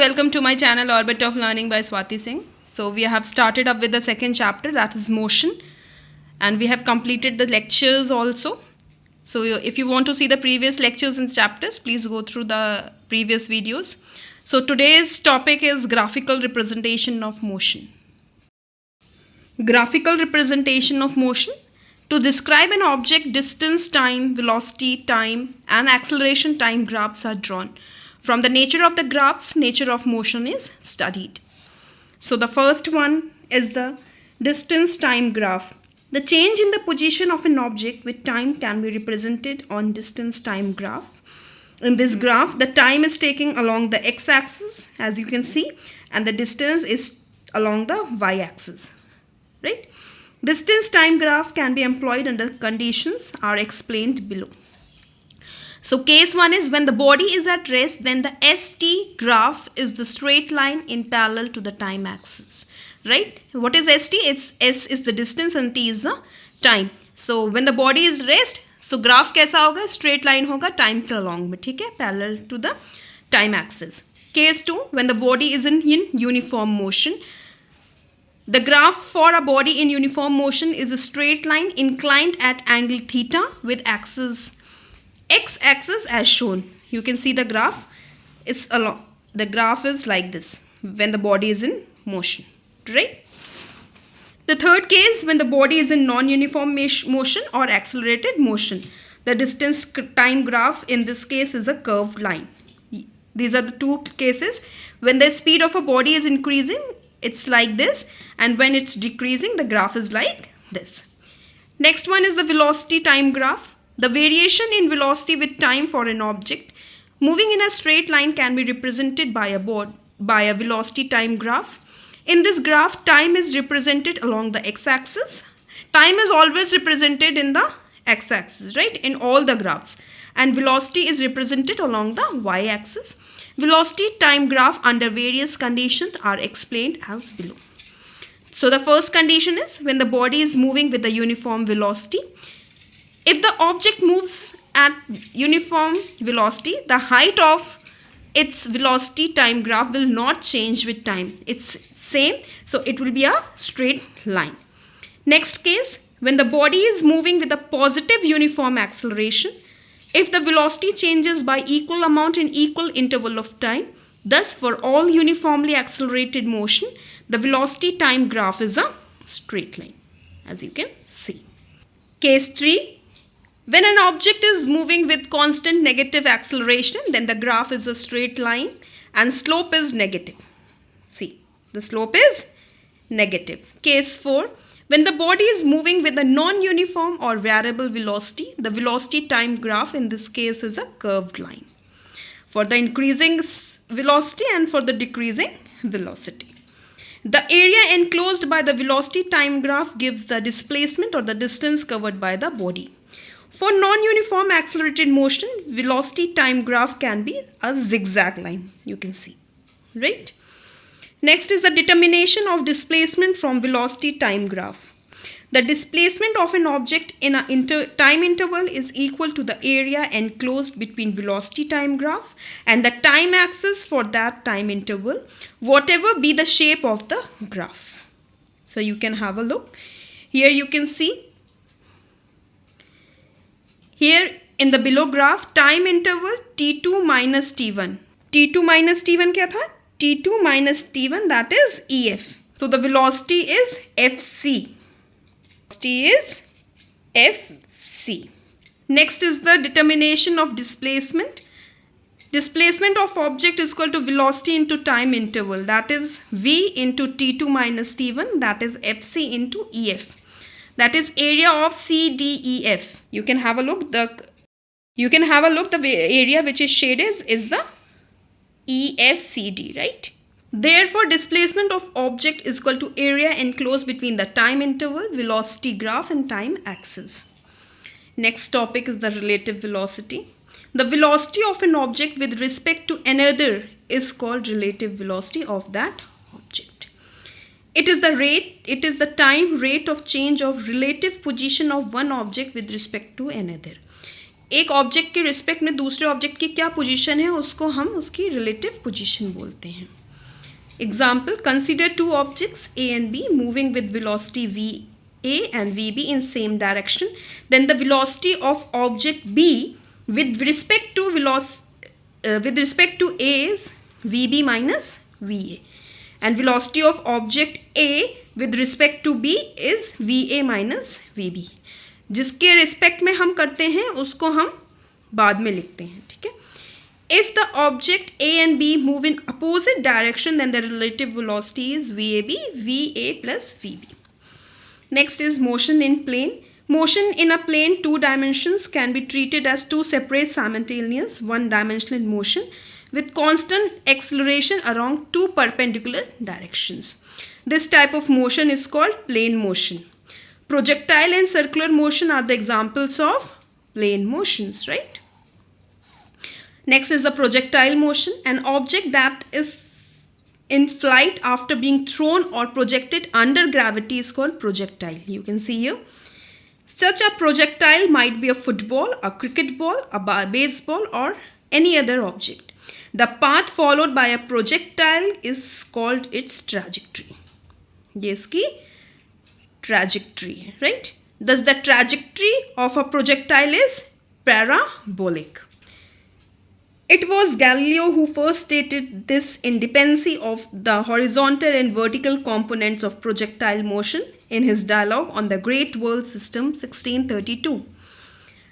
welcome to my channel Orbit of Learning by Swati Singh. So we have started up with the second chapter, that is motion, and we have completed the lectures also. So if you want to see the previous lectures and chapters, please go through the previous videos. So today's topic is graphical representation of motion. Graphical representation of motion. To describe an object, distance, time, velocity, time, and acceleration time graphs are drawn. From the nature of the graphs, nature of motion is studied. So the first one is the distance time graph. The change in the position of an object with time can be represented on distance time graph. In this graph, the time is taken along the x-axis, as you can see, and the distance is along the y-axis, right? Distance time graph can be employed under conditions are explained below. So case 1 is when the body is at rest, then the ST graph is the straight line in parallel to the time axis, right? What is ST? It's S is the distance and T is the time. So when the body is rest, so graph कैसा होगा? Straight line होगा time के along में, ठीक है? Parallel to the time axis. Case 2, when the body is in uniform motion. The graph for a body in uniform motion is a straight line inclined at angle theta with axis x-axis as shown. You can see the graph. It's along. The graph is like this when the body is in motion, right? The third case, when the body is in non-uniform motion or accelerated motion. The distance time graph in this case is a curved line. These are the two cases. When the speed of a body is increasing, it's like this, and when it's decreasing, the graph is like this. Next one is the velocity time graph. The variation in velocity with time for an object moving in a straight line can be represented by a velocity time graph. In this graph, time is represented along the x-axis. Time is always represented in the x-axis, right? In all the graphs. And velocity is represented along the y-axis. Velocity time graph under various conditions are explained as below. So the first condition is when the body is moving with a uniform velocity. If the object moves at uniform velocity, the height of its velocity time graph will not change with time. It's same, so it will be a straight line. Next case, when the body is moving with a positive uniform acceleration, if the velocity changes by equal amount in equal interval of time, thus for all uniformly accelerated motion, the velocity time graph is a straight line, as you can see. Case 3, when an object is moving with constant negative acceleration, then the graph is a straight line and slope is negative. See, the slope is negative. Case 4, when the body is moving with a non-uniform or variable velocity, the velocity time graph in this case is a curved line for the increasing velocity and for the decreasing velocity. The area enclosed by the velocity time graph gives the displacement or the distance covered by the body. For non-uniform accelerated motion, velocity time graph can be a zigzag line, you can see, right? Next is the determination of displacement from velocity time graph. The displacement of an object in a time interval is equal to the area enclosed between velocity time graph and the time axis for that time interval, whatever be the shape of the graph. So you can have a look. Here you can see. Here in the below graph, time interval T2 minus T1. T2 minus T1 क्या था? T2 minus T1, that is EF. So the velocity is FC. Velocity is FC. Next is the determination of displacement. Displacement of object is equal to velocity into time interval. That is V into T2 minus T1. That is FC into EF. That is area of CDEF. You can have a look. The area which is shaded is the EFCD, right? Therefore, displacement of object is equal to area enclosed between the time interval, velocity graph and time axis. Next topic is the relative velocity. The velocity of an object with respect to another is called relative velocity of that object. It is the time rate of change of relative position of one object with respect to another. एक object के respect में दूसरे object की क्या position है उसको हम उसकी रिलेटिव पोजीशन बोलते हैं. Example, consider two objects A and B moving with velocity VA and VB in same direction. Then the velocity of object B with respect to A is VB minus VA, and velocity of object A with respect to B is VA minus VB. जिसके respect में हम करते हैं उसको हम बाद में लिखते हैं. ठीक है. If the object A and B move in opposite direction, then the relative velocity is VAB, VA plus VB. Next is motion in plane. Motion in a plane 2 dimensions can be treated as 2 separate simultaneous one-dimensional motion with constant acceleration along 2 perpendicular directions. This type of motion is called plane motion. Projectile and circular motion are the examples of plane motions, right? Next is the projectile motion. An object that is in flight after being thrown or projected under gravity is called projectile. You can see here. Such a projectile might be a football, a cricket ball, a baseball, or any other object. The path followed by a projectile is called its trajectory. ये इसकी trajectory है, right? Thus the trajectory of a projectile is parabolic. It was Galileo who first stated this independency of the horizontal and vertical components of projectile motion in his dialogue on the Great World System 1632.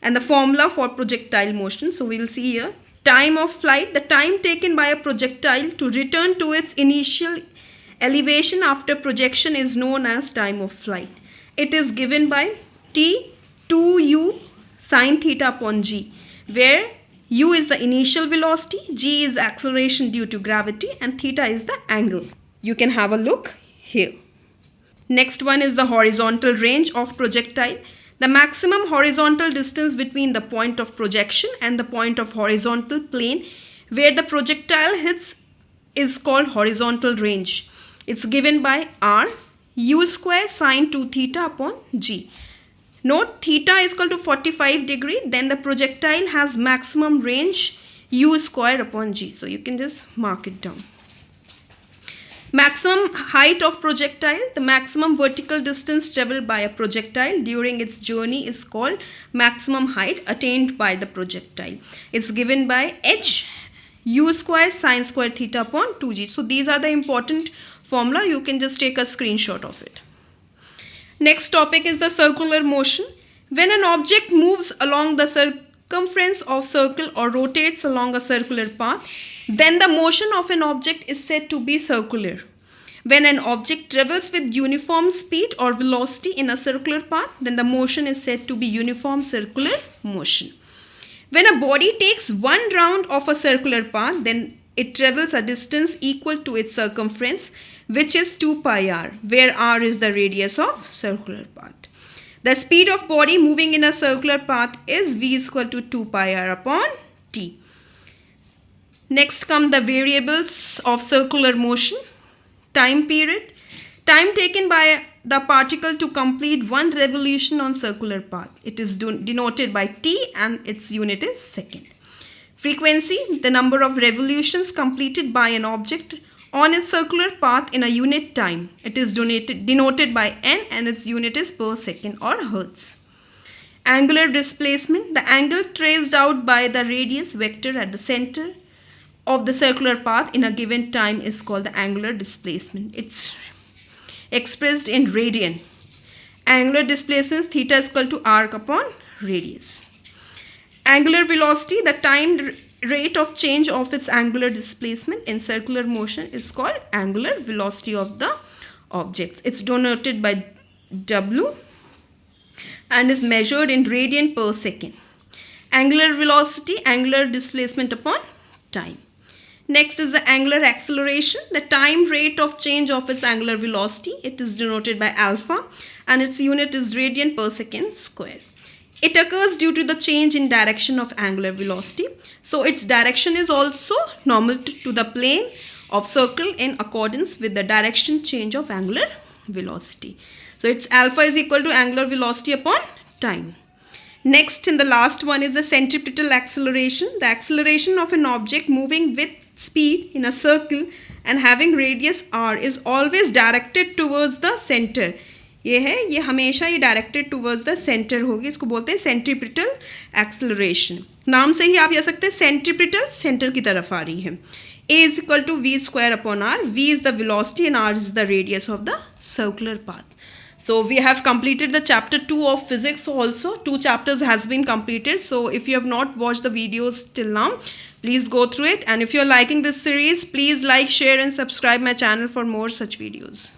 And the formula for projectile motion, so we will see here. Time of flight, the time taken by a projectile to return to its initial elevation after projection is known as time of flight. It is given by T 2u sin theta upon g, where u is the initial velocity, g is acceleration due to gravity, and theta is the angle. You can have a look here. Next one is the horizontal range of projectile. The maximum horizontal distance between the point of projection and the point of horizontal plane where the projectile hits is called horizontal range. It's given by r u square sin 2 theta upon g. Note theta is equal to 45 degree, then the projectile has maximum range u square upon g. So you can just mark it down. Maximum height of projectile, the maximum vertical distance traveled by a projectile during its journey is called maximum height attained by the projectile. It's given by h u square sin square theta upon 2g. So these are the important formula. You can just take a screenshot of it. Next topic is the circular motion. When an object moves along the circumference of circle or rotates along a circular path, then the motion of an object is said to be circular. When an object travels with uniform speed or velocity in a circular path, then the motion is said to be uniform circular motion. When a body takes one round of a circular path, then it travels a distance equal to its circumference, which is 2 pi r, where r is the radius of circular path. The speed of body moving in a circular path is v is equal to 2 pi r upon t. Next come the variables of circular motion. Time period. Time taken by the particle to complete one revolution on circular path. It is denoted by t and its unit is second. Frequency, the number of revolutions completed by an object on its circular path in a unit time. It is denoted by n and its unit is per second or hertz. Angular displacement, the angle traced out by the radius vector at the center of the circular path in a given time is called the angular displacement. It's expressed in radian. Angular displacement theta is equal to arc upon radius. Angular velocity, the time rate of change of its angular displacement in circular motion is called angular velocity of the objects. It's denoted by W and is measured in radian per second. Angular velocity, angular displacement upon time. Next is the angular acceleration, the time rate of change of its angular velocity. It is denoted by alpha and its unit is radian per second square. It occurs due to the change in direction of angular velocity. So its direction is also normal to the plane of circle in accordance with the direction change of angular velocity. So its alpha is equal to angular velocity upon time. Next, in the last one is the centripetal acceleration. The acceleration of an object moving with speed in a circle and having radius r is always directed towards the center. ये हमेशा ये directed towards the centre होगी, इसको बोलते हैं centripetal acceleration. नाम से ही आप कह सकते हैं सेंट्रीपिटल सेंटर की तरफ आ रही है. A is equal to v square upon r. V is the velocity and r is the radius of the circular path. So we have completed the chapter 2 of physics also. 2 chapters has been completed. So if you have not watched the videos till now, please go through it. And if you are liking this series, please like, share and subscribe my channel for more such videos.